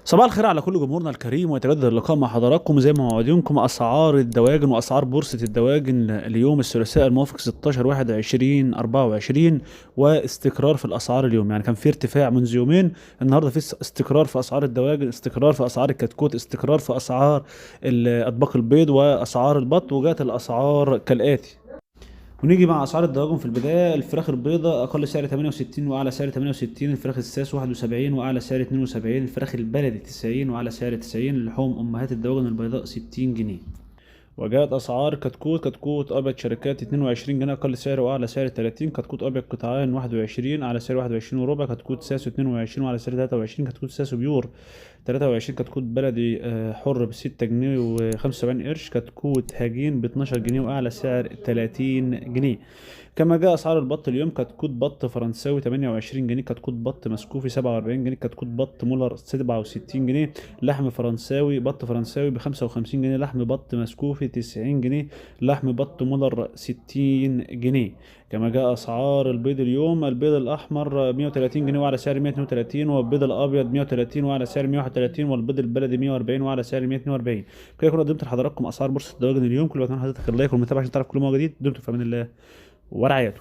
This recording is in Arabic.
صباح الخير على كل جمهورنا الكريم، ويتجدد اللقاء مع حضراتكم زي ما موعدينكم اسعار الدواجن واسعار بورصه الدواجن اليوم الثلاثاء الموافق 16 21 24، واستقرار في الاسعار اليوم. يعني كان في ارتفاع منذ يومين، النهارده في استقرار في اسعار الدواجن، استقرار في اسعار الكتكوت، استقرار في اسعار اطباق البيض واسعار البط، وجات الاسعار كالاتي. ونيجي مع اسعار الدواجن في البدايه. الفراخ البيضاء اقل سعر 68 واعلى سعر 68، الفراخ الساس 71 واعلى سعر 72، الفراخ البلدي 90 واعلى سعر 90، لحوم امهات الدواجن البيضاء 60 جنيه. وجاءت اسعار كتكوت ابيض شركات 22 جنيه اقل سعر واعلى سعر 30، كتكوت ابيض قطعان 21 على سعر 21 وربع، كتكوت ساسو 22 وعلى سعر 23، كتكوت ساسو بيور 23، كتكوت بلدي حر ب 6 جنيه و75 قرش، كتكوت هجين ب 12 جنيه واعلى سعر 30 جنيه. كما جاء اسعار البط اليوم: كتكوت بط فرنساوي 28 جنيه، كتكوت بط مسكوفي 47 جنيه، كتكوت بط مولر 67 جنيه، لحم فرنساوي بط فرنساوي ب 55 جنيه، لحم بط مسكوفي 90 جنيه، لحم بط مولر 60 جنيه. كما جاء اسعار البيض اليوم: البيض الاحمر 130 جنيه وعلى سعر 132، والبيض الابيض 130 وعلى سعر 131، والبيض البلدي 140 وعلى سعر 142. كده كنا قدمت لحضراتكم اسعار بورصه الدواجن اليوم. كل وقت حضرتك اللايك والمتابعه عشان تعرف كل ما هو جديد. دمتم في امان الله ورعايته.